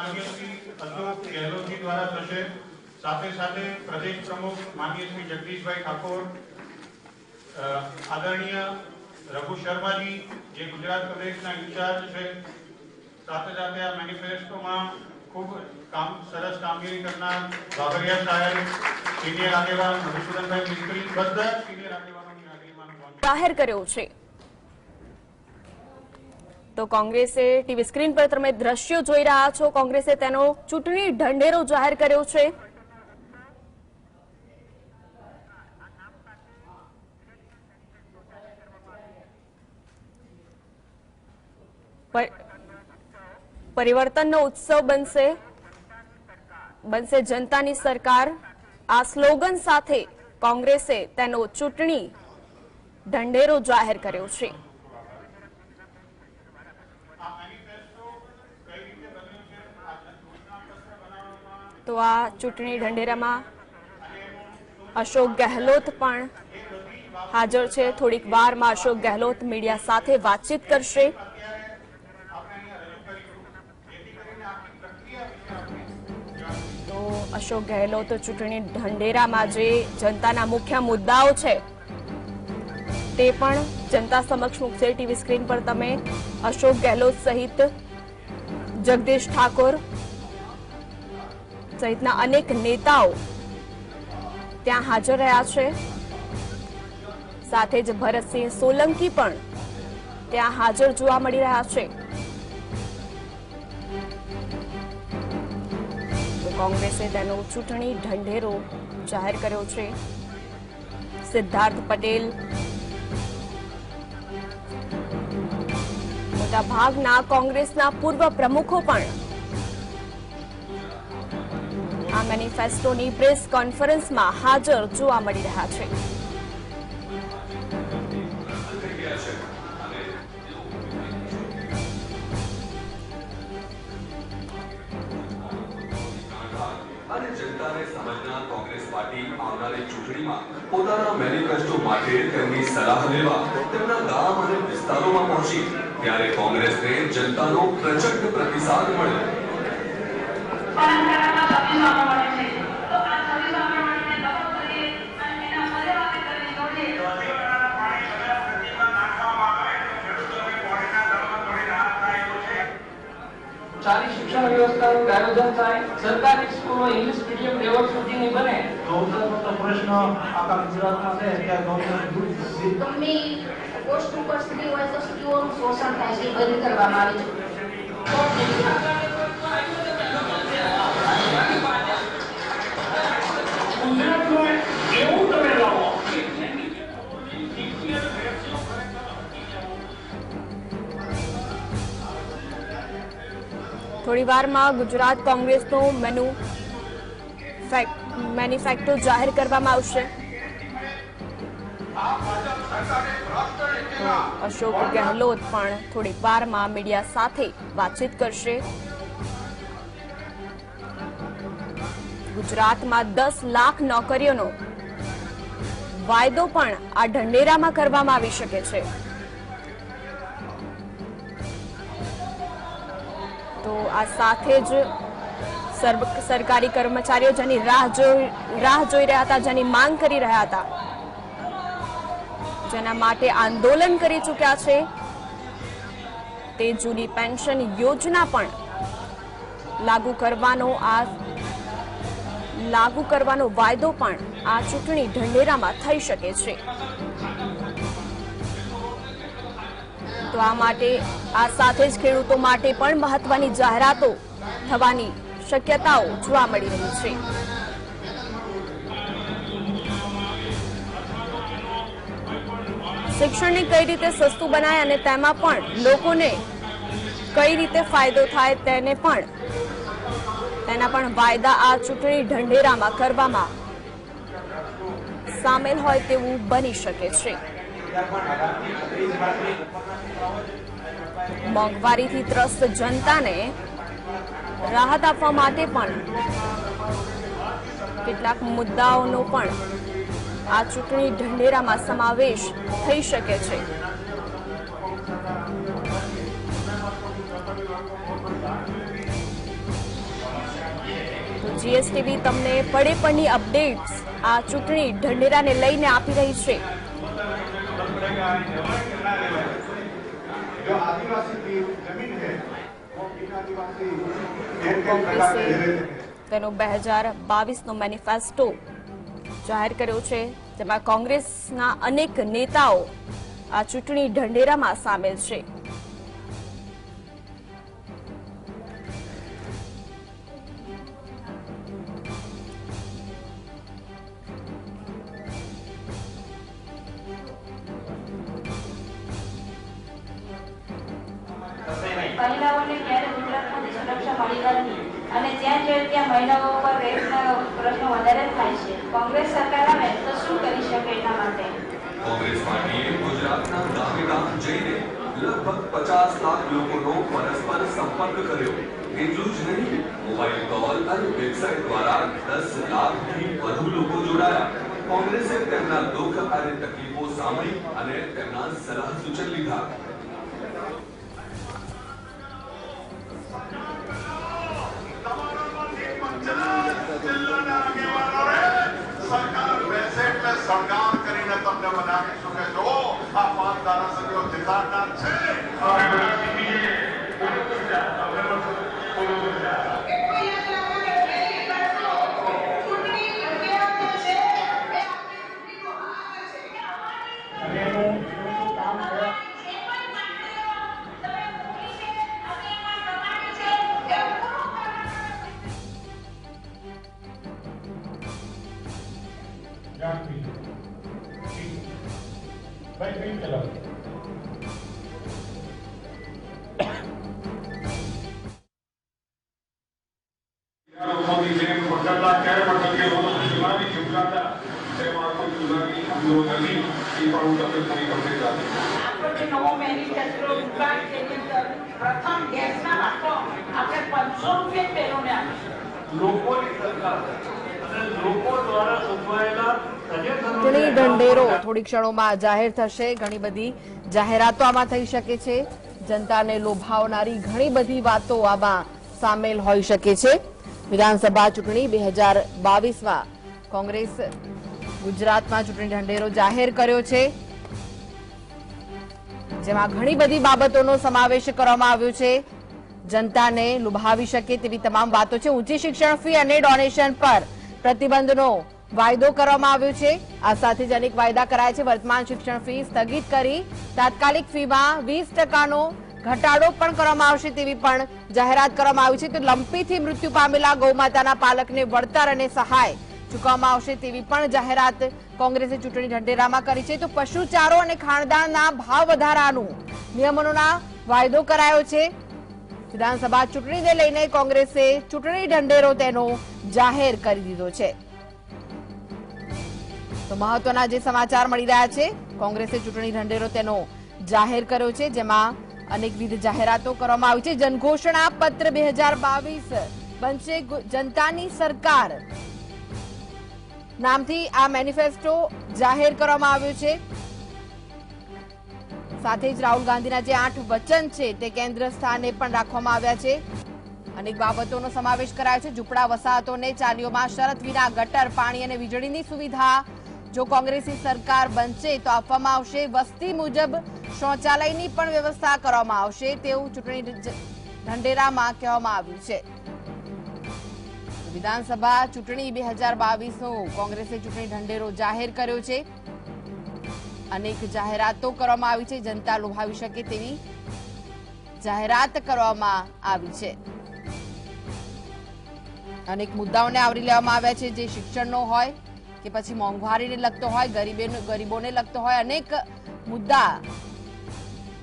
माननीय श्री अशोक गहलोत जी द्वारा थशे। साथे साथे प्रदेश प्रमुख माननीय श्री जगदीश भाई ठाकुर, आदरणीय रघु शर्मा जी जे गुजरात प्रदेशना इंचार्ज है, साथे साथे आ मैनिफेस्टो में खूब सरस कामगीरी करनार बाबरिया साहेब, सीनियर आगेवान मधुसूदन भाई मिस्त्री, बधा सीनियर आगेवानोनी हाजरीमां जाहिर कर्यो छे। तो कांग्रेसे टीवी स्क्रीन पर तमे दृश्यो जोई रह्या छो, कांग्रेसे तेनो चूंटणी ढंढेरो जाहिर कर्यो छे। परिवर्तनનો उत्सव બનશે જનતાની સરકાર। આ સ્લોગન સાથે કોંગ્રેસે તેનો ચૂંટણી ઢંઢેરો જાહેર કર્યો છે। તો આ ચૂંટણી ઢંઢેરામાં અશોક ગહેલોત પણ હાજર છે। થોડીક વારમાં અશોક ગહેલોત મીડિયા સાથે વાતચીત કરશે। अशोक गहलोत चूंटणी ढंढेरामां जे जनताना मुख्य मुद्दाओ छे ते पण जनता समक्ष मूकशे। टीवी स्क्रीन पर तमे अशोक गहलोत सहित जगदीश ठाकुर सहितना अनेक नेताओ त्यां हाजर रह्या छे। साथे ज भरतसिंह सोलंकी पण त्यां हाजर जोवा मळी रह्या छे। कांग्रेसे तेनो चूंटणी ढंढेरो जाहिर कर्यो छे। सिद्धार्थ पटेल मोटा भागना कांग्रेसना पूर्व प्रमुखो पण आ मेनिफेस्टोनी प्रेस कॉन्फरन्समां हाजर जोवा मळी रह्या छे। जनताने समझना कांग्रेस पार्टी आवनारी चूंटणीमां पोताना मेनिफेस्टो माटे तेमनी सलाह लेवा तेमना गाम अने विस्तारोमां पहोंची त्यारे कांग्रेसने जनतानो प्रचंड प्रतिसाद मळ्यो। सारी शिक्षण व्यवस्था आयोजन थाय, सरकारी स्कूलों इंग्लिश मीडियम लेवल सुधीनी बने। गौतमનો પ્રશ્ન આખા ગુજરાતમાં છે કે ગૌતમ ગમે પોસ્ટ ઉપર સ્ત્રી હોય તો સ્ત્રીઓનું શોષણ થાય છે, બંધ કરવામાં આવે છે। એવું તમે લાવો थोड़ी वार में गुजरात कांग्रेस नो मेनिफेस्टो जाहिर करवामां आवशे। अशोक गहलोत पण थोड़ी वार में मीडिया साथे बातचीत करशे। गुजरात में 10 लाख नौकरीओनो वायदो पण आ ढंढेरामां करवामां आवी शके छे। तो आ साथे ज सरकारी कर्मचारीओ जेनी राह जोई रह्या हता, जेनी मांग करी रह्या हता, जेना माटे आंदोलन करी चूक्या छे, ते जूनी पेन्शन योजना पण लागू करवानो वायदो पण आ चूंटणी ढंढेरामां थई शके छे। तो आ माटे आ साथे ज खेडूतो माटे पण महत्वनी जाहेरातो थवानी शक्यताओ जोवा मळी रही छे। शिक्षणने कई रीते सस्तुं बनाय अने तेमां पण लोकोने कई रीते फायदो थाय तेना पण वायदा आ चूंटणी ढंढेरामां करवामां सामेल होय तेवुं बनी शके छे। मोंघवारीथी त्रस्त जनताने राहत आपवा माटे पण કેટલાક મુદ્દાઓનો પણ આ ચૂંટણી ઢંઢેરામાં સમાવેશ થઈ શકે છે। તો જીએસટીવી તમને પડે પડની અપડેટ્સ આ ચૂંટણી ઢંઢેરાને લઈને આપી રહી છે। जो आदिवासी की जमीन है वो बिन आदिवासी કોંગ્રેસે તેનો 2022નો મેનિફેસ્ટો જાહેર કર્યો છે, જેમાં કોંગ્રેસના અનેક નેતાઓ આ ચૂંટણી ઢંઢેરામાં સામેલ છે। મહિલાઓને ક્યારે ગુજરાતમાંથી સુરક્ષા મળી નથી અને જ્યાં જોઈએ ત્યાં મહિલાઓ પર રેપના પ્રશ્નો વધારે થાય છે। કોંગ્રેસ સરકાર આવે તો શું કરી શકે એના માટે? કોંગ્રેસ પાર્ટીએ ગુજરાતના ગામે ગામ જઈને લગભગ 50 લાખ લોકોનો પરસ્પર સંપર્ક કર્યો। એટલું જ નહીં, મોબાઈલ કોલ અને વેબસાઇટ દ્વારા 10 લાખથી વધુ લોકો જોડાયા। કોંગ્રેસે તેમના દુઃખ અને તકલીફો સાંભળી અને તેમના સલાહ સૂચન લીધા। सरकार वैसे એટલે સરકાર કરીને તમને બનાવીશું કે જો આ 5 ધારાસભ્યો જિલ્લાના છે भाई स्क्रीन चलाओ। લોકોની જેમ પકડલા ક્યારે પણ તકે લોકો સુનામી ચૂકાતા તેમાં કોઈ સુનામી હુમલો નથી એ પણ હું તમને પૂરી કરતી હતી। આપણો જે નવો મેનિફેસ્ટો ઉગાડ તેની અંદર પ્રથમ ગેસના રાખો આપણે 500 રૂપિયા પેલોને આપીશું। લોકોની સરકાર અને લોકો દ્વારા સૂચવાયેલા ચૂંટણી ઢંઢેરો થોડી ક્ષણોમાં જાહેર થશે। ઘણી બધી જાહેરાતો આમાં થઈ શકે છે, જનતાને લોભાવનારી ઘણી બધી વાતો આમાં સામેલ હોઈ શકે છે। વિધાનસભા ચૂંટણી 2022માં કોંગ્રેસ ગુજરાતમાં ચૂંટણી ઢંઢેરો જાહેર કર્યો છે, જેમાં ઘણી બધી બાબતોનો સમાવેશ કરવામાં આવ્યો છે। જનતાને લુભાવી શકે તેવી તમામ વાતો છે। ઊંચી શિક્ષણ ફી અને ડોનેશન પર પ્રતિબંધનો વાયદો કરવામાં આવ્યો છે। આ સાથે જ અનેક વાયદા કરાયા છે। વર્તમાન શિક્ષણ ફી સ્થગિત કરી તાત્કાલિક ફીમાં 20%નો ઘટાડો પણ કરવામાં આવશે તેવી પણ જાહેરાત કરવામાં આવી છે। તો લંપીથી મૃત્યુ પામેલા ગૌમાતાના પાલકને વળતર અને સહાય ચૂકવવામાં આવશે તેવી પણ જાહેરાત કોંગ્રેસે ચૂંટણી ઢંઢેરામાં કરી છે। તો પશુચારો અને ખાણદાણના ભાવ વધારાનું નિયમનોના વાયદો કરાયો છે। વિધાનસભા ચૂંટણીને લઈને કોંગ્રેસે ચૂંટણી ઢંઢેરો તેનો જાહેર કરી દીધો છે। તો મહત્વના જે સમાચાર મળી રહ્યા છે, કોંગ્રેસે ચૂંટણી ઢંઢેરો તેનો જાહેર કર્યો છે, જેમાં અનેકવિધ જાહેરાતો કરવામાં આવી છે। જનઘોષણા પત્ર 2022 બનશે જનતાની સરકાર નામથી આ મેનિફેસ્ટો જાહેર કરવામાં આવ્યો છે। સાથે જ રાહુલ ગાંધીના જે 8 વચન છે તે કેન્દ્ર સ્થાને પણ રાખવામાં આવ્યા છે। અનેક બાબતોનો સમાવેશ કરાયો છે। ઝૂંપડા વસાહતોને ચાલીઓમાં શરત વિના ગટર, પાણી અને વીજળીની સુવિધા જો કોંગ્રેસની સરકાર બનશે તો આપવામાં આવશે। વસ્તી મુજબ શૌચાલયની પણ વ્યવસ્થા કરવામાં આવશે તેવું ચૂંટણી ઢંઢેરામાં કહેવામાં આવ્યું છે। વિધાનસભા ચૂંટણી 2022નો કોંગ્રેસે ચૂંટણી ઢંઢેરો જાહેર કર્યો છે। અનેક જાહેરાતો કરવામાં આવી છે। જનતા લોભાવી શકે તેવી જાહેરાત કરવામાં આવી છે। અનેક મુદ્દાઓને આવરી લેવામાં આવ્યા છે, જે શિક્ષણનો હોય કે પછી મોંઘવારીને લગતો હોય, ગરીબોને લગતો હોય, અનેક મુદ્દા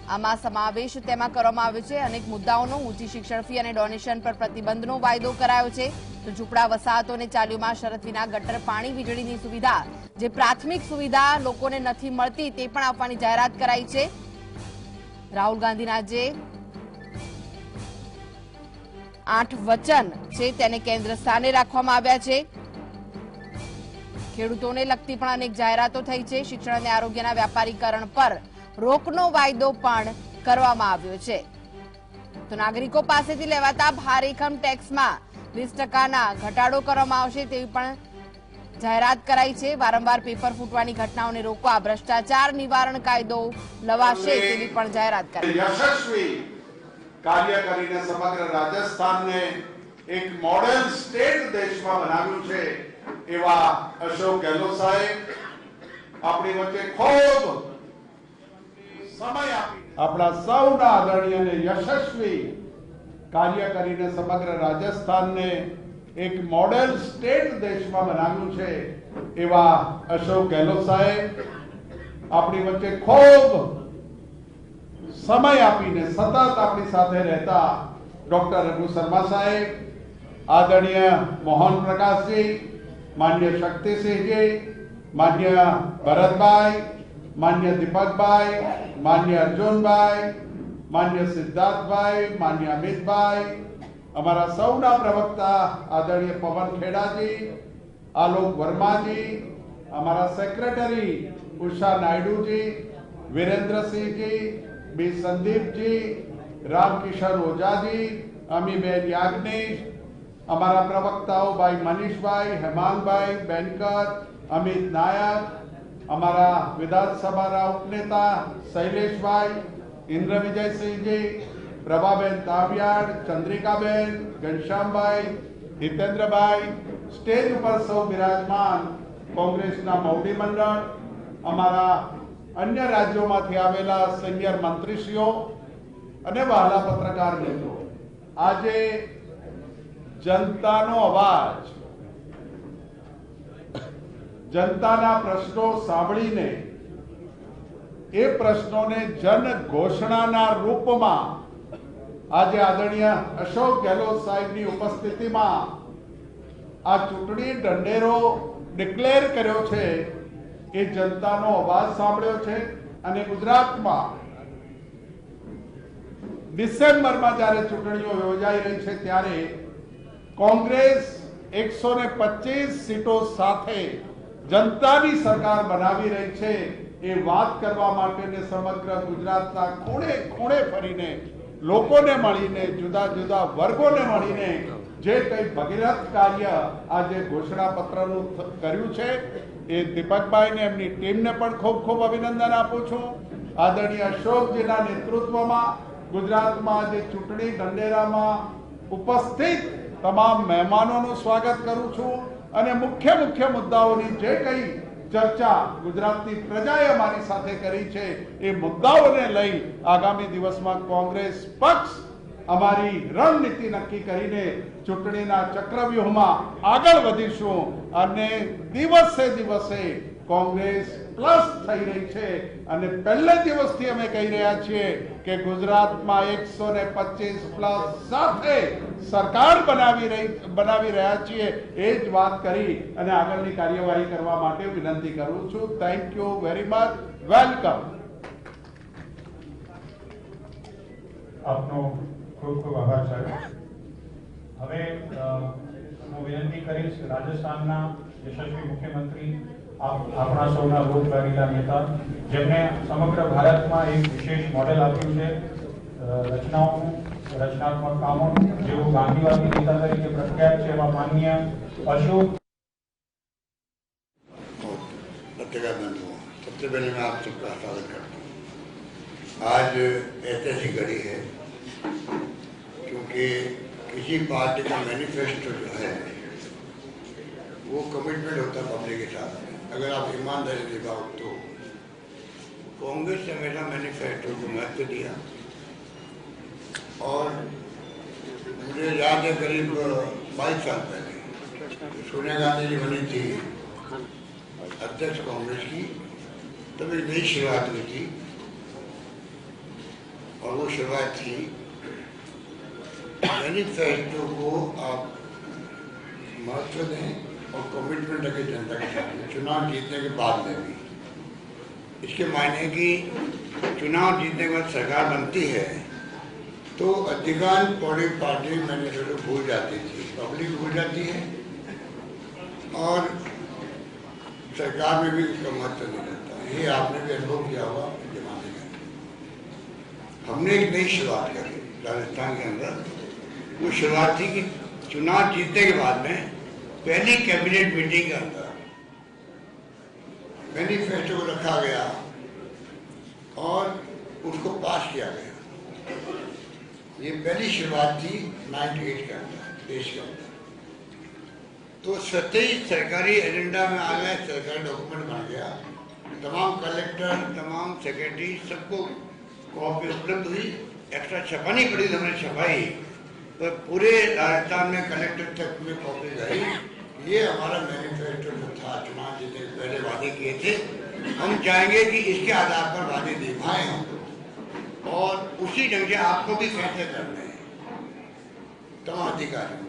આમાં સમાવેશ તેમાં કરવામાં આવ્યો છે। અનેક મુદ્દાઓનો ઊંચી શિક્ષણ ફી અને ડોનેશન પર પ્રતિબંધનો વાયદો કરાયો છે। તો ઝૂંપડા વસાહતોને ચાલીઓમાં શરત વિના ગટર, પાણી, વીજળીની સુવિધા, જે પ્રાથમિક સુવિધા લોકોને નથી મળતી તે પણ આપવાની જાહેરાત કરાઈ છે। રાહુલ ગાંધીના જે 8 વચન છે તેને કેન્દ્ર સ્થાને રાખવામાં આવ્યા છે। ખેડૂતોને લગતી પણ અનેક જાહેરાતો થઈ છે। શિક્ષણ અને આરોગ્યના વ્યાપારીકરણ પર રોકનો વાયદો પણ કરવામાં આવ્યો છે। તો નાગરિકો પાસેથી લેવાતા ભારેખમ ટેક્સમાં 20% ઘટાડો કરવામાં આવશે તેવી પણ જાહેરાત કરાઈ છે। વારંવાર પેપર ફૂટવાની ઘટનાઓને રોકવા ભ્રષ્ટાચાર નિવારણ કાયદો લવાશે તેવી પણ જાહેરાત કરાઈ। યશસ્વી કાર્ય કરીને સમગ્ર રાજસ્થાનને એક મોડેલ સ્ટેટ દેશમાં બનાવ્યું છે એવા અશોક ગેહલોત સાહેબ આપણી વચ્ચે ખૂબ સમય આપી આપણા સૌના આદરણીય અને યશસ્વી કાર્ય કરીને સમગ્ર રાજસ્થાનને એક મોડેલ સ્ટેટ દેશમાં બનાવ્યું છે એવા અશોક ગેહલોત સાહેબ આપણી વચ્ચે ખૂબ સમય આપીને સતત આપણી સાથે રહેતા ડોક્ટર રઘુ શર્મા સાહેબ, આદરણીય મોહન પ્રકાશજી, માન્ય શક્તિસિંહજી, માન્ય ભરતભાઈ, માન્ય દીપકભાઈ, માન્ય અર્જુનભાઈ, માન્ય સિદ્ધાર્થભાઈ, માન્ય અમિતભાઈ, અમારા સૌના પ્રવક્તા આદરણીય પવન ખેડાજી, આલોક વર્માજી, અમારા સેક્રેટરી ઉષા નાયડુજી, વીરેન્દ્રસિંહજી, બી સંદીપજી, રામકિશન ઓઝાજી, અમીબેન યાજ્ઞેશ, અમારા પ્રવક્તાઓ ભાઈ મનીષભાઈ, હેમાંગભાઈ, બેનકર, અમિત નાયક, અમારા વિધાનસભાના ઉપનેતા શૈલેષભાઈ, ઇન્દ્ર વિજયસિંહજી, પ્રભાબેન તાવિયાડ, ચંદ્રિકાબેન, ઘનશ્યામભાઈ, હિતેન્દ્રભાઈ, સ્ટેજ ઉપર સૌ બિરાજમાન કોંગ્રેસના મોવડી મંડળ, અમારા અન્ય રાજ્યોમાંથી આવેલા સિનિયર મંત્રીશ્રીઓ અને વહાલા પત્રકાર મિત્રો, આજે જનતાનો અવાજ, જનતાના પ્રશ્નો સાંભળીને એ પ્રશ્નોને જન ઘોષણાના રૂપમાં આજે આદરણીય અશોક ગેહલોત સાહેબની ઉપસ્થિતિમાં આ ચૂંટણી ઢંઢેરો ડિક્લેર કર્યો છે એ જનતાનો અવાજ સાંભળ્યો છે। અને ગુજરાતમાં ડિસેમ્બરમાં જ્યારે ચૂંટણીઓ યોજાઈ રહી છે ત્યારે કોંગ્રેસ 125 સીટો સાથે જનતાની સરકાર બનાવી રહી છે એ વાત કરવા માટે સમગ્ર ગુજરાતના ખૂણે ખૂણે ફરીને લોકોને મળીને જુદા જુદા વર્ગોને મળીને જે કંઈ ભગીરથ કાર્ય આજે ઘોષણા પત્રનું કર્યું છે એ દીપકભાઈને એમની ટીમને પણ ખૂબ ખૂબ અભિનંદન આપું છું। આદરણીય અશોકજીના નેતૃત્વમાં ગુજરાતમાં આજે ચૂંટણી ઢંઢેરામાં ઉપસ્થિત તમામ મહેમાનોનું સ્વાગત કરું છું અને મુખ્ય મુદ્દાઓની જે કંઈ ચર્ચા ગુજરાતની પ્રજાએ અમારી સાથે કરી છે એ મુદ્દાઓને લઈ આગામી દિવસમાં કોંગ્રેસ પક્ષ અમારી રણનીતિ નક્કી કરીને ચૂંટણીના ચક્રવ્યૂહમાં આગળ વધીશું અને દિવસે દિવસે કોંગ્રેસ પ્લસ થઈ રહી છે અને પહેલા દિવસથી અમે કહી રહ્યા છીએ કે ગુજરાતમાં 125 પ્લસ સાથે સરકાર બનાવી રહ્યા છીએ એ જ વાત કરી અને આગળની કાર્યવાહી કરવા માટે વિનંતી કરું છું। Thank you very much, welcome. આપનો ખૂબ ખૂબ આભાર સાહેબ। હવે હું વિનંતી કરીશ રાજસ્થાનના યશસ્વી મુખ્યમંત્રી, આપણા સૌના લોકલાડીલા નેતા, જેમને સમગ્ર ભારતમાં એક વિશેષ મોડેલ આપ્યું છે રચનાઓનું, રચનાત્મક કામોનું, જેઓ ગાંધીવાદી નેતા તરીકે પ્રખ્યાત છે એવા માનનીય અશોક। सबसे पहले मैं आप सबका स्वागत करता हूँ। आज ऐतिहासिक घड़ी है क्योंकि किसी पार्टी का मैनिफेस्टो जो है वो कमिटमेंट होता है पब्लिक के साथ। अगर आप ईमानदारी निभाओ तो कांग्रेस ने हमेशा मैनिफेस्टो को महत्व दिया और मुझे याद है करीब 22 साल पहले सोनिया गांधी जी बनी थी अध्यक्ष कांग्रेस की, तब एक नई शुरुआत हुई थी और वो शुरुआत थी मैनिफेस्टो को आप महत्व दें और कमिटमेंट रखें जनता के साथ चुनाव जीतने के बाद में भी। इसके मायने कि चुनाव जीतने के बाद सरकार बनती है तो अधिकांश बड़ी पार्टी मैनिफेस्टो भूल जाती थी, पब्लिक भूल जाती है और सरकार में भी उसका महत्व नहीं रहता। ये आपने भी अनुभव किया होगा जमाने में। हमने एक नई शुरुआत करी राजस्थान के अंदर। वो शुरुआत थी कि चुनाव जीतने के बाद में पहली कैबिनेट मीटिंग के अंदर मैनिफेस्टो को रखा गया और उसको पास किया गया। ये पहली शुरुआत थी 98 के अंदर देश के अंदर। तो सत्य ही सरकारी एजेंडा में आ गया, सरकारी डॉक्यूमेंट बन गया। तमाम कलेक्टर, तमाम सेक्रेटरी सबको कॉपी उपलब्ध हुई। एक्स्ट्रा छपानी पड़ी तो हमने छपाई, पर पूरे राजस्थान में कलेक्टर तक में कॉपी गई। ये हमारा मैनिफेस्टो जो था, चुनाव जीतने से पहले वादे किए थे, हम चाहेंगे कि इसके आधार पर वादे निभाए हम और उसी ढंग से आपको भी फैसले करने हैं तमाम अधिकारियों।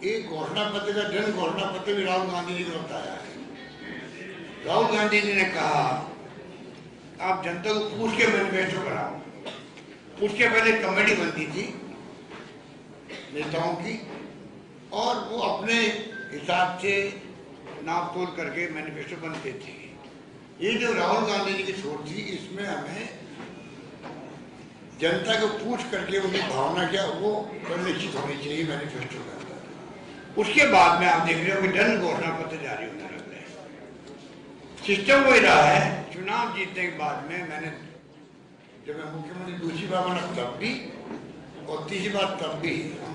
एक घोषणा पत्र का जन घोषणा पत्र भी राहुल गांधी जी को बताया है। राहुल गांधी जी ने कहा आप जनता को पूछ के मैनिफेस्टो बनाओ। उसके पहले कमेटी बनती थी नेताओं की और वो अपने हिसाब से नाप तोल करके मैनिफेस्टो बनते थे। ये जो राहुल गांधी जी की सोच थी, इसमें हमें जनता को पूछ करके उनकी भावना क्या वो निश्चित होनी चाहिए मैनिफेस्टो के अंदर। उसके बाद में आप देख रहे हो कि जन घोषणा पत्र जारी होने लग रहे हैं। सिस्टम वही रहा है। चुनाव जीतने के बाद में मैंने जब मैं मुख्यमंत्री दूसरी बार बना तब भी और तीसरी बार तब भी,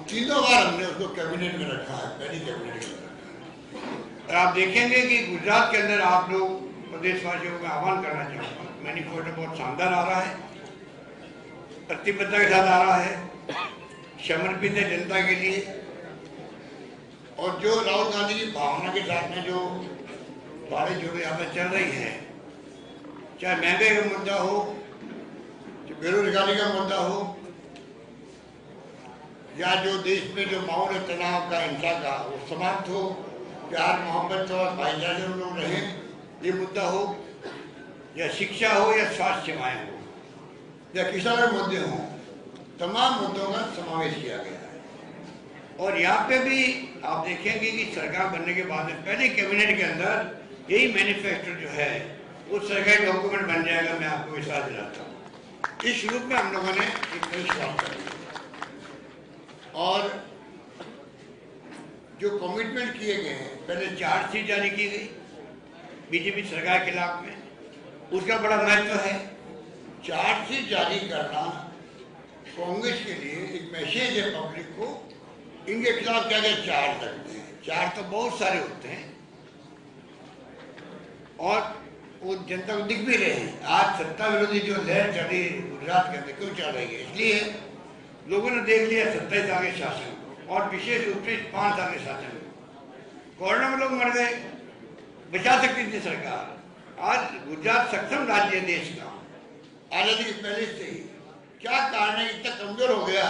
तीनों बार हमने उसको कैबिनेट में रखा है, पहली कैबिनेट में रखा है। और आप देखेंगे कि गुजरात के अंदर आप लोग प्रदेशवासियों को आह्वान करना चाहूँगा, मैनिफेस्टो बहुत शानदार आ रहा है, प्रतिबद्धता के साथ आ रहा है, समर्पित है जनता के लिए। और जो राहुल गांधी की भावना के साथ में जो बातें जो यहाँ पर चल रही है, चाहे महंगाई का मुद्दा हो, चाहे बेरोजगारी का मुद्दा हो, या जो देश में जो माहौल तनाव का, हिंसा का, वो समाप्त हो, प्यार मोहब्बत और भाईचारे में लोग रहें, ये मुद्दा हो, या शिक्षा हो, या स्वास्थ्य सेवाएं हो, या किसान के मुद्दे हों, तमाम मुद्दों का समावेश किया गया है। और यहाँ पे भी आप देखेंगे कि सरकार बनने के बाद में पहले कैबिनेट के अंदर यही मैनिफेस्टो जो है वो सरकारी डॉक्यूमेंट बन जाएगा। मैं आपको विश्वास दिलाता हूँ। इस रूप में हम लोगों ने एक विश्वास कर लिया और जो कमिटमेंट किए गए हैं, पहले चार्जशीट जारी की गई बीजेपी सरकार के खिलाफ में, उसका बड़ा महत्व है। चार्जशीट जारी करना कांग्रेस के लिए एक मैसेज है पब्लिक को, इनके खिलाफ क्या क्या चार्ज लगते हैं। चार्ज तो बहुत सारे होते हैं और वो जनता को दिख भी रहे हैं। आज सत्ता विरोधी जो लहर चली गुजरात के अंदर, क्यों चल रही है? इसलिए लोगों ने देख लिया 27 साल के शासन और विशेष रूप से 5 साल के शासन। कोरोना में लोग मर गए, बचा सकती थी सरकार। आज गुजरात सक्षम राज्य है देश का, आजादी के पहले से ही। क्या कारण है इतना कमजोर हो गया?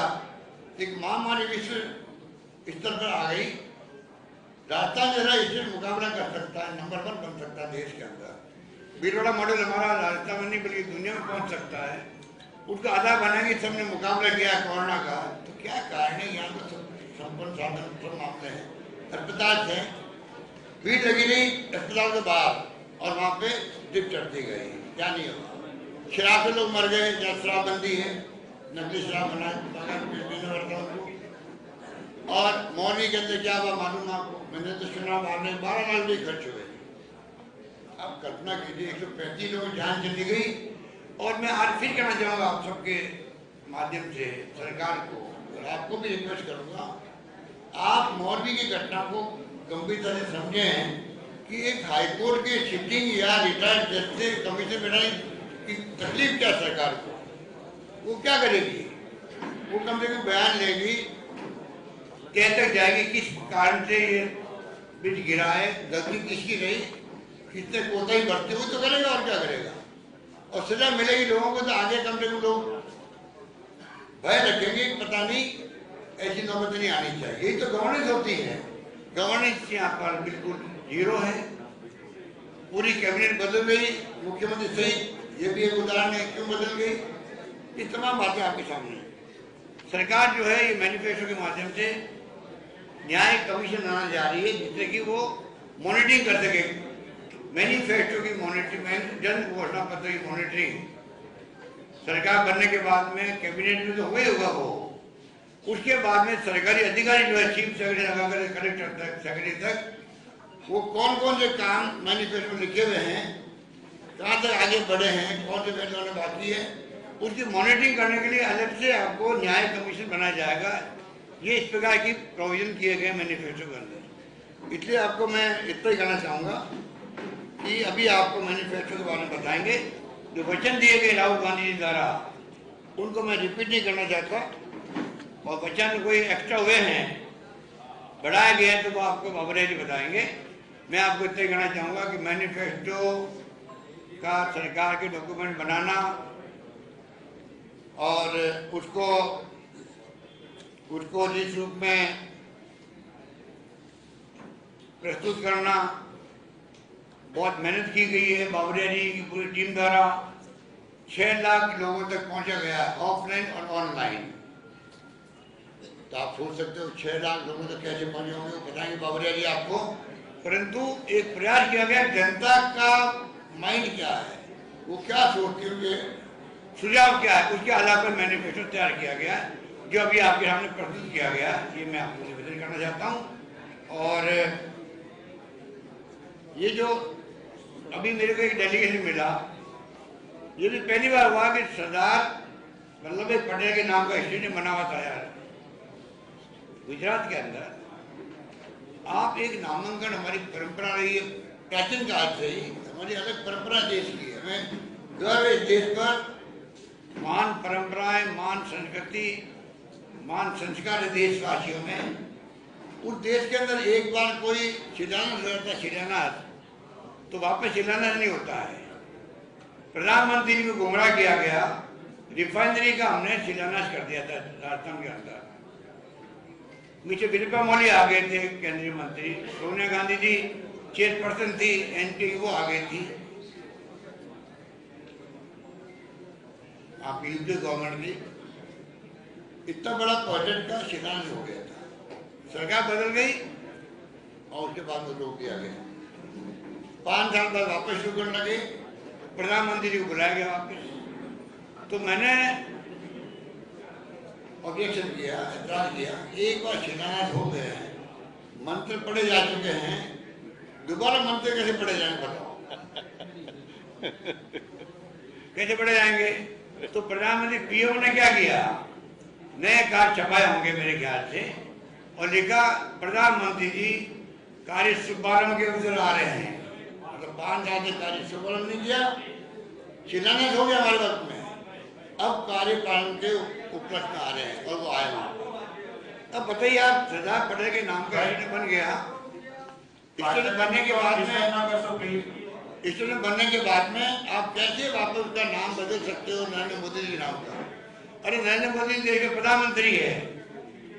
एक महामारी विश्व स्तर पर आ गई। राजस्थान जरा इससे मुकाबला कर सकता है, नंबर 1 बन सकता है देश के अंदर। भीलवाड़ा मॉडल हमारा राजस्थान में नहीं बल्कि दुनिया में पहुंच सकता है। उसका आधार बना के सबने मुकाबला किया कोरोना का। तो क्या कारण है? यहाँ तो संपन्न साधन सब मामले हैं, अस्पताल है, भीड़ लगी रही अस्पताल के बाहर और वहाँ पे ड्रिप चढ़ती गई। क्या नहीं होगा? शराब से लोग मर गए, जहाँ शराबबंदी है, नकली शराब बनाए। और मौनी के अंदर क्या हुआ मालूम आपको? मैंने तो सुना मारने 12 लाख भी खर्च हुए। अब कल्पना कीजिए 135 लोगों की जान चली गई। और मैं आज फिर कहना चाहूँगा आप सबके माध्यम से सरकार को और आपको भी रिक्वेस्ट करूँगा, आप मौलवी की घटना को गंभीरता से समझें कि एक हाईकोर्ट के सिटिंग या रिटायर्ड जज से कमीशन बनाने की तकलीफ क्या सरकार को? वो क्या करेगी? वो कम से कम बयान लेगी, कह तक जाएगी किस कारण से ये ब्रिज गिरा है, गलती किसकी रही, किसने कोताही बरती, वो तो करेगा और क्या करेगा। और सजा मिलेगी लोगों को, तो आगे कम से कम लोग भय रखेंगे, पता नहीं ऐसी नौबत नहीं आनी चाहिए। यही तो गवर्नेंस होती है। गवर्नेंस यहाँ पर बिल्कुल जीरो है। पूरी कैबिनेट बदल गई, मुख्यमंत्री सहित। ये भी एक उदाहरण है क्यों बदल गई। ये तमाम बातें आपके सामने है। सरकार जो है ये मैनिफेस्टो के माध्यम से न्याय कमीशन लाना जा रही है, जिससे कि वो मॉनिटरिंग कर सके। मैनिफेस्टो की मॉनिटरिंग, जन घोषणा पत्र की मॉनिटरिंग सरकार बनने के बाद में कैबिनेट में तो हुए होगा वो, उसके बाद में सरकारी अधिकारी जो है चीफ सेक्रेटरी कलेक्टर तक सेक्रेटरी तक वो कौन कौन से काम मैनिफेस्टो लिखे हुए हैं, कहाँ तक आगे बढ़े हैं, कौन से फैसले होने बाकी है, उसकी मॉनिटरिंग करने के लिए अलग से आपको न्याय कमीशन बनाया जाएगा। ये इस प्रकार की प्रोविजन किए गए मैनिफेस्टो के अंदर। इसलिए आपको मैं इतना ही कहना चाहूँगा कि अभी आपको मैनिफेस्टो के बारे में बताएंगे। जो वचन दिए गए राहुल गांधी जी द्वारा उनको मैं रिपीट नहीं करना चाहता, और वचन कोई एक्स्ट्रा हुए हैं, बढ़ाए गए हैं, तो वो आपको बाबरिया जी बताएंगे। मैं आपको इतना ही कहना चाहूँगा कि मैनिफेस्टो का सरकार के डॉक्यूमेंट बनाना और उसको जिस रूप में प्रस्तुत करना, बहुत मेहनत की गई है बाबरिया जी की पूरी टीम द्वारा। 6 लाख लोगों तक पहुंचा गया है, ऑफलाइन और ऑनलाइन। तो आप सोच सकते हो 6 लाख लोगों तक कैसे पहुंचे होंगे, वो बताएंगे बाबरिया जी आपको। परंतु एक प्रयास किया गया, जनता का माइंड क्या है, वो क्या सोचती है, सुझाव क्या है, उसके आधार पर मैनिफेस्टो तैयार किया गया जो अभी आपके सामने प्रस्तुत किया गया। ये मैं आपको निवेदन करना चाहता हूँ। और ये जो अभी मेरे को एक डेलीगेशन मिला, ये भी पहली बार हुआ कि सरदार वल्लभ भाई पटेल के नाम का स्टेडियम बना हुआ था यार गुजरात के अंदर। आप एक नामांकन, हमारी परंपरा रही है प्राचीन काल से ही, हमारी अलग परंपरा देश की है। हमें गर्व है इस देश पर, महान परंपराएं, महान संस्कृति, महान संस्कार है देशवासियों में। उस देश के अंदर एक बार कोई शिलान्यास करता है, शिलान्यास, तो वापस शिलान्यास नहीं होता है। प्रधानमंत्री को गुमराह किया गया, रिफाइनरी का हमने शिलान्यास कर दिया था राजस्थान के अंदर। मिस्टर विल्पा मोली आ गए थे केंद्रीय मंत्री, सोनिया गांधी जी चेयरपर्सन थी एनपी, वो आ गई थी आपकी यूपी गवर्नमेंट की। इतना बड़ा प्रोजेक्ट का शिलान्यास हो गया था, सरकार बदल गई और उसके बाद में रोक दिया गया। 5 साल बाद वापस शुरू करने लगे, प्रधानमंत्री जी को बुलाया गया वापस। तो मैंने ऑब्जेक्शन किया, ऐतराज किया, एक बार शिलान्यास हो गए हैं, मंत्र पढ़े जा चुके हैं, दोबारा मंत्र कैसे पढ़े जाएंगे बताओ कैसे पढ़े जाएंगे। तो प्रधानमंत्री पीओ ने क्या किया, नए कार्ड छपाए होंगे मेरे ख्याल से, और लिखा प्रधानमंत्री जी कार्य शुभारंभ के अवसर आ रहे हैं। मतलब 5 साल से कार्य शुभारंभ नहीं किया, शिलान्यास हो गया हमारे वक्त में, अब कार्य प्रारंभ के उपलक्ष्य आ रहे हैं और वो आए वहां। अब बताइए आप, सरदार पटेल के नाम का स्टेडियम बन गया, स्टेडियम बनने के बाद में स्टेडियम बनने के बाद में आप कैसे वापस उसका नाम बदल सकते हो नरेंद्र मोदी जी नाम का। अरे नरेंद्र मोदी देश के प्रधानमंत्री है,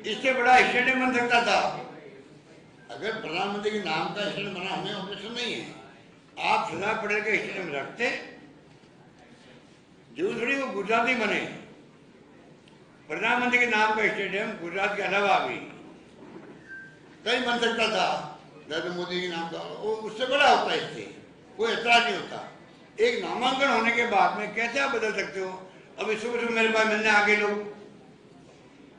इससे बड़ा स्टेडियम बन सकता था। अगर प्रधानमंत्री के नाम का स्टेडियम बना, हमें ऑब्जेक्शन नहीं है, आप सरदार पटेल का स्टेडियम रखते, जरूर थोड़ी वो गुजरात ही बने। प्रधानमंत्री के नाम का स्टेडियम गुजरात के अलावा भी कहीं बन सकता था नरेंद्र मोदी के नाम का, वो उससे बड़ा होता है, इससे कोई ऐतराज नहीं होता। एक नामांकन होने के बाद में कैसे आप बदल सकते हो। अभी सुबह सुबह मेरे पास मिलने आ गए लोग,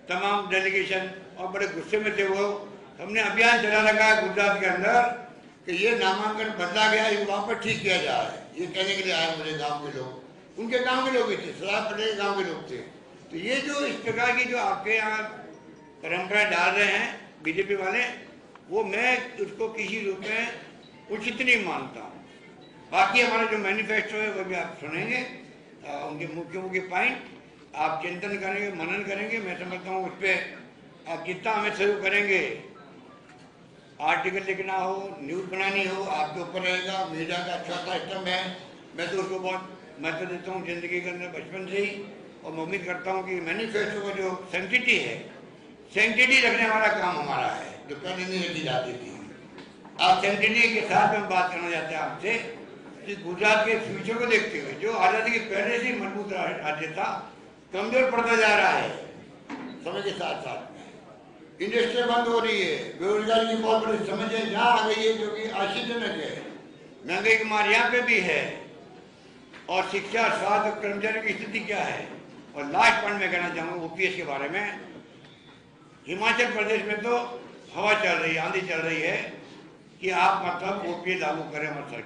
तमाम डेलीगेशन, और बड़े गुस्से में थे वो। हमने अभियान चला रखा है गुजरात के अंदर कि ये नामांकन बदला गया, ये वापस ठीक किया जा रहा है। ये कहने के लिए आए मुझे गाँव के लोग, उनके गाँव के लोग ही थे, सरदार पटेल के गाँव के लोग थे। तो ये जो इस प्रकार की जो आपके यहाँ परंपरा डाल रहे हैं बीजेपी वाले, वो मैं उसको किसी रूप में उचित नहीं मानता हूँ। बाकी हमारा जो मैनिफेस्टो है वो भी आप सुनेंगे, उनके मुख्य मुख्य पॉइंट आप चिंतन करेंगे, मनन करेंगे। मैं समझता हूँ उस पर आप जितना हमें सहयोग करेंगे, आर्टिकल लिखना हो, न्यूज़ बनानी हो, आपके ऊपर रहेगा। मीडिया का अच्छा सिस्टम है, मैं तो उसको बहुत महत्व देता हूँ जिंदगी के अंदर बचपन से ही। और मैं उम्मीद करता हूँ कि मैनिफेस्टो का जो सेंसिटी है, सेंसिटी रखने वाला काम हमारा है, जो पहले नहीं रखी जाती थी। आप सेंसिटी के साथ में बात करना चाहते हैं आपसे कि गुजरात के फ्यूचर को देखते हुए, जो आज़ादी के पहले से मजबूत राज्य था, कमजोर पड़ता जा रहा है समय के साथ साथ में। इंडस्ट्री बंद हो रही है, बेरोजगारी की बहुत बड़ी समस्या यहाँ आ गई है, जो कि आश्चर्यजनक है। महंगाई की मार यहाँ पे भी है, और शिक्षा, स्वास्थ्य, कर्मचारी की स्थिति क्या है। और लास्ट पॉइंट में कहना चाहूँगा ओपीएस के बारे में। हिमाचल प्रदेश में तो हवा चल रही है, आंधी चल रही है कि आप मतलब ओपीए लागू करें। हमारी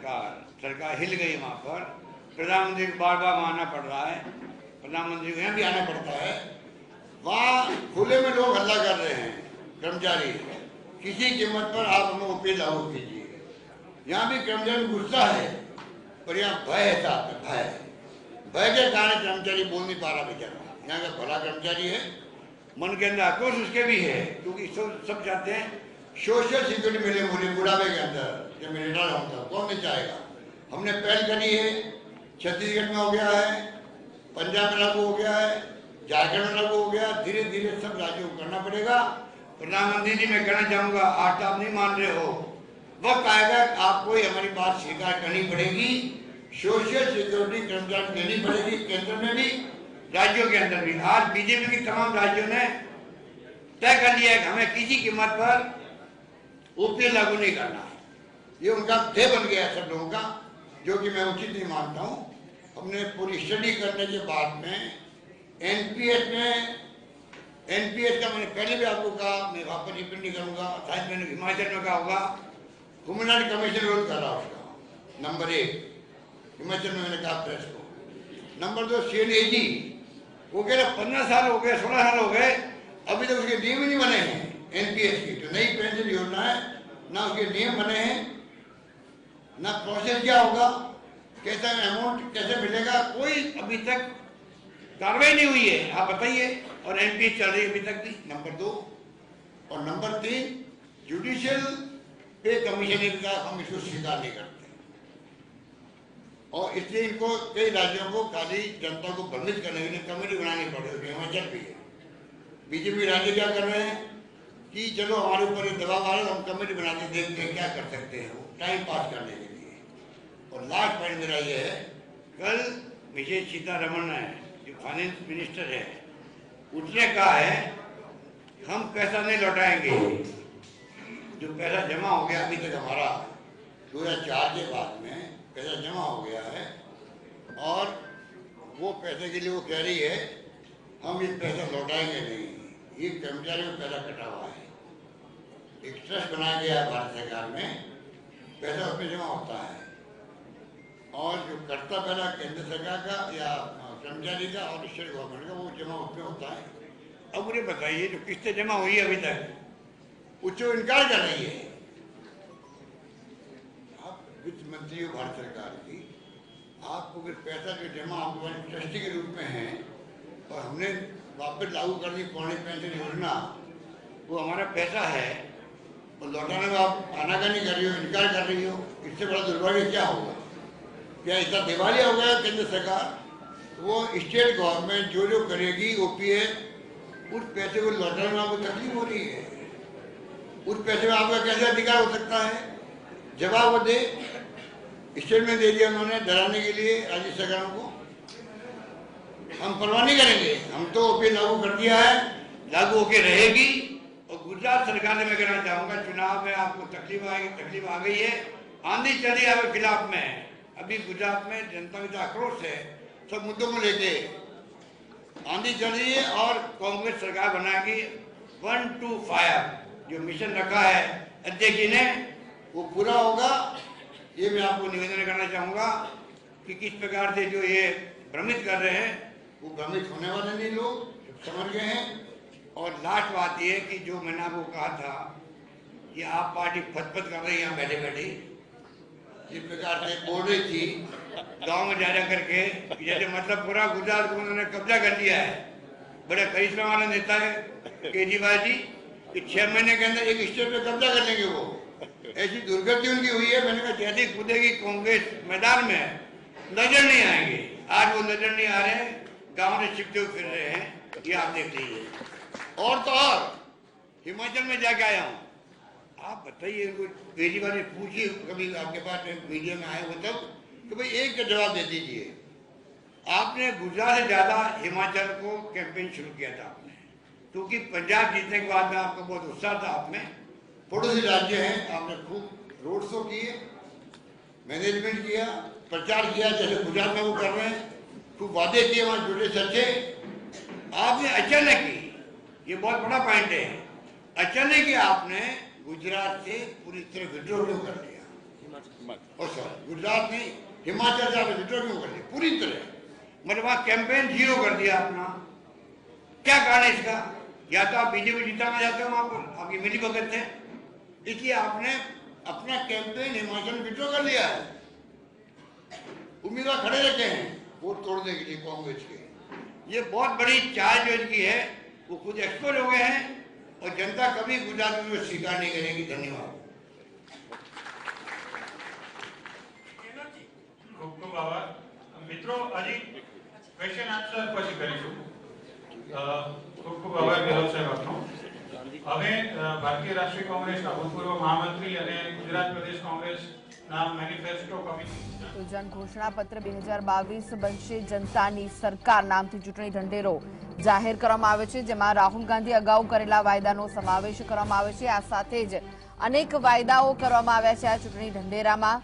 सरकार हिल गई वहाँ पर। प्रधानमंत्री को बार बार आना पड़ रहा है, प्रधानमंत्री को यहाँ भी आना पड़ता है। वहाँ खुले में लोग हल्ला कर रहे हैं, कर्मचारी, किसी कीमत पर आप हमें ओपीए लागू कीजिए। यहाँ भी कर्मचारी गुस्सा है, पर यहाँ भय है साहब, भय के कारण कर्मचारी बोल नहीं पा रहा बेचारा। यहाँ का भला कर्मचारी है, मन के अंदर आक्रोश उसके भी है, क्योंकि सब चाहते हैं सोशल सिक्योरिटी मिले मुझे बुढ़ापे के अंदर, जब मैं रिटायर होता कौन नहीं चाहेगा। हमने पहल करी है, छत्तीसगढ़ में हो गया है, पंजाब में लागू हो गया है, झारखंड में लागू हो गया। धीरे धीरे सब राज्यों को करना पड़ेगा। प्रधानमंत्री जी मैं कहना चाहूंगा, आज आप नहीं मान रहे हो, वक्त आएगा आपको हमारी बात स्वीकार करनी पड़ेगी। सोशल सिक्योरिटी कर्मचारी देनी पड़ेगी, केंद्र में भी राज्यों के अंदर भी। आज बीजेपी की तमाम राज्यों ने तय कर लिया है कि हमें किसी कीमत पर ओपीए लागू नहीं करना है। ये उनका ध्येय बन गया है सब लोगों का, जो कि मैं उचित नहीं मानता हूँ। हमने पूरी स्टडी करने के बाद में एनपीएस का मैंने पहले भी आपको कहा, मैं वापस रिपीट नहीं करूंगा। शायद मैंने हिमाचल में कहा होगा, ह्यूमन कमीशन रोल कर रहा उसका। नंबर 1 हिमाचल में मैंने कहा प्रेस को। नंबर 2 CNAG, वो कह रहे 15 साल हो गए, 16 साल हो गए, अभी तक उसके नियम ही नहीं बने हैं। एनपीएस की जो नई पेंशन योजना है, ना उसके नियम बने हैं, ना प्रोसेस क्या होगा, कैसा अमाउंट कैसे मिलेगा, कोई अभी तक कार्रवाई नहीं हुई है। आप बताइए। और एनपीएस चल रही है अभी तक भी। नंबर 2 और नंबर 3 जुडिशियल पे कमीशन का हम इसको स्वीकार नहीं करते, और इसलिए इनको कई राज्यों को खाली जनता को भ्रमित करने के लिए कमेटी बनानी पड़ेगी। हिमाचल भी है, बीजेपी राज्य क्या कर रहे हैं कि चलो हमारे ऊपर ये दबाव आ रहा है, हम कमेटी बनाते देखते हैं क्या कर सकते हैं, वो टाइम पास करने के लिए। और लास्ट पॉइंट मेरा ये है, कल विजय सीतारमण ने, जो फाइनेंस मिनिस्टर है, उसने कहा है हम पैसा नहीं लौटाएंगे। जो पैसा जमा हो गया अभी तक हमारा 2004 के बाद में पैसा जमा हो गया है, और वो पैसे के लिए वो कह रही है हम ये पैसा लौटाएंगे नहीं। ये कर्मचारी में पैसा कटा हुआ है, एक ट्रस्ट बनाया गया है भारत सरकार में, पैसा उसमें जमा होता है, और जो कटता पैसा केंद्र सरकार का या कर्मचारी का और स्टेट गवर्नमेंट का, वो जमा उसमें होता है। अब मुझे बताइए, जो किस्तें जमा हुई है अभी तक, उसको इनकार कर रही है। आप वित्त मंत्री हो भारत सरकार की, आपको अगर पैसा जो जमा आपके ट्रस्टी के रूप में है, और हमने वापस लागू कर दी पुरानी पेंशन योजना, वो हमारा पैसा है, और लौटाने में आप आनाकानी कर रही हो, इनकार कर रही हो, इससे बड़ा दुर्भाग्य क्या होगा? क्या इतना दिवालिया हो गया केंद्र सरकार? वो स्टेट गवर्नमेंट जो करेगी ओपीए, उस पैसे को लौटाने में आपको तकलीफ हो रही है। उस पैसे में आपका कैसे अधिकार हो सकता है? जवाब वो दे। स्टेट में दे दिया उन्होंने डराने के लिए राज्य सरकारों को। हम परवाह नहीं करेंगे, हम तो ओपीए लागू कर दिया है, लागू होके रहेगी। और गुजरात सरकार ने मैं कहना चाहूंगा, चुनाव में आपको तकलीफ आएगी, तकलीफ आ गई है, आंधी चली आपके खिलाफ में। अभी गुजरात में जनता का आक्रोश है, सब मुद्दों को लेके आंधी चल रही है, और कांग्रेस सरकार बनाएगी 1 to 5 जो मिशन रखा है अध्यक्ष जी ने, वो पूरा होगा। ये मैं आपको निवेदन करना चाहूंगा कि किस प्रकार से जो ये भ्रमित कर रहे हैं, वो भ्रमित होने वाले नहीं, लोग समझ गए हैं। और लास्ट बात ये कि जो मैंने आपको कहा था कि आप पार्टी फतफत कर रही है यहाँ बैठे बैठे, जिस प्रकार से बोल रही थी गांव में जा करके, जैसे मतलब पूरा गुजरात को उन्होंने कब्जा कर लिया है। बड़े करिश्मा वाला नेता है केजरीवाल जी, कि 6 महीने के अंदर एक स्टेट पे कब्जा कर लेंगे वो। ऐसी दुर्गति उनकी हुई है। मैंने कहा जैसे कूदेगी कांग्रेस मैदान में, नजर नहीं आएंगे। आज वो नजर नहीं आ रहे हैं, गाँव में छिपते हुए फिर रहे हैं, ये आप देख लीजिए। और तो और हिमाचल में जाके आया हूँ, आप बताइए इनको, केजरीवाल ने पूछिए कभी आपके पास मीडिया में आए हो तब, कि भाई एक का जवाब दे दीजिए। आपने गुजरात से ज्यादा हिमाचल को कैंपेन शुरू किया था आपने, क्योंकि पंजाब जीतने के बाद में आपको बहुत उत्साह था आप में। पड़ोसी राज्य हैं, आपने खूब रोड शो किए, मैनेजमेंट किया, प्रचार किया, जैसे गुजरात में वो कर रहे हैं, खूब वादे किए, वहाँ जुटे सच्चे। आपने अचानक ही, ये बहुत बड़ा पॉइंट है, अचानक ही आपने गुजरात से पूरी तरह विड्रॉ क्यों कर लिया? और सर गुजरात नहीं, हिमाचल से आपने विड्रॉ क्यों कर लिया पूरी तरह? मतलब वहां कैंपेन जीरो कर दिया अपना। क्या कारण है इसका? या तो आप बीजेपी जिताना चाहते हो वहां पर, आपकी मिली भगत है, इसलिए आपने अपना कैंपेन हिमाचल में विड्रॉ कर लिया है। उम्मीदवार खड़े रखे हैं वोट तोड़ने के लिए कांग्रेस के। ये बहुत बड़ी चाल जो इनकी है, वो खुद एक्सपोज हो गए हैं और जनता कभी गुजरात में स्वीकार नहीं करेगी। धन्यवाद। ખૂબ ખૂબ આભાર મિત્રો. હજી ક્વેશ્ચન આન્સર પછી કરીશું. ખૂબ ખૂબ આભાર ગેહલોત સાહેબ આપનો. હવે ભારતીય રાષ્ટ્રીય કોંગ્રેસના ભૂતપૂર્વ મહામંત્રી અને ગુજરાત પ્રદેશ કોંગ્રેસના મેનિફેસ્ટો કમિટી તો જન ઘોષણા પત્ર 2022 બનશે જનતાની સરકાર નામથી ચૂંટણી ઢંઢેરો જાહેર કરવામાં આવે છે, જેમાં રાહુલ ગાંધી અગાઉ કરેલા વાયદાનો સમાવેશ કરવામાં આવે છે. આ સાથે જ અનેક વાયદાઓ કરવામાં આવ્યા છે. આ ચૂંટણી ઢંઢેરામાં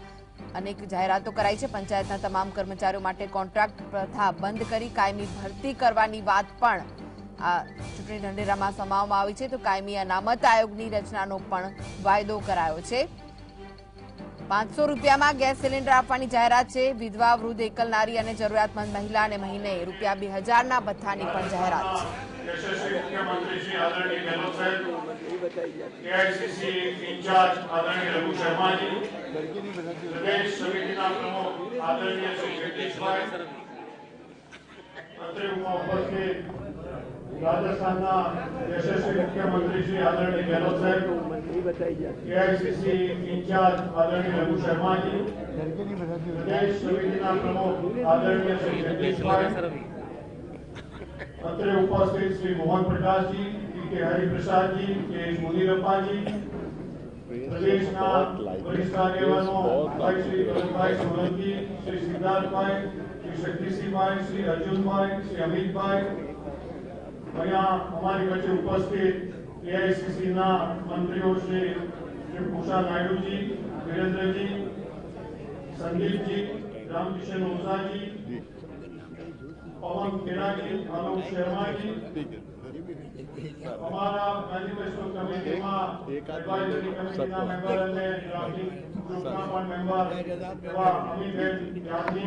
અનેક જાહેરાતો કરાઈ છે. પંચાયતના તમામ કર્મચારીઓ માટે કોન્ટ્રાક્ટ પ્રથા બંધ કરી કાયમી ભરતી કરવાની વાત પણ આ ચૂંટણી ઢંઢેરામાં સમાવવામાં આવી છે. તો કાયમી અનામત આયોગની રચનાનો પણ વાયદો કરાયો છે. 500 રૂપિયામાં ગેસ સિલિન્ડર આપવાની જાહેરાત છે. વિધવા, વૃદ્ધ, એકલ નારી અને જરૂરિયાતમંદ મહિલા અને મહિને રૂપિયા 2000ના ભથ્થાની પણ જાહેરાત છે. यशस्वी मुख्यमंत्री श्री आदरणीय गहलोत साहब, एआईसीसी इंचार्ज आदरणीय रघु शर्मा जी, प्रदेश समितिना प्रमुख आदरणीय श्री जगदीश भाई, मंत्री उपस्थित राजस्थान यशस्वी मुख्यमंत्री श्री आदरणीय गहलोत साहब, एआईसीसी इंचार्ज आदरणीय रघु शर्मा जी, प्रदेश समितिना प्रमुख आदरणीय श्री जगदीश भाई, मंत्री उपस्थित श्री मोहन प्रकाश जी, के हरिप्रसाद जी, के मुनीरप्पा जी, प्रदेश वरिष्ठ આગેવાનો भाई श्री भाई सोलंकी, श्री सिद्धार्थ भाई, श्री शक्तिसिंह भाई, श्री अर्जुन भाई, श्री अमित भाई, અહીંયા हमारी वच्चे उपस्थित एआईसीसी ना मंत्रियों श्री भूषा नायडू जी, वीरेंद्र जी, संदीप जी, रामकिशन ओझा जी, पवन खेड़ा जी, आलोक शर्मा जी, हमारा मैनिफेस्टो कमेटी में एडवाइजरी कमेटी ना मेंबर અને ડ્રાફ્ટિંગ ગ્રુપના પણ મેમ્બર એવા અમીબેન ગાંધી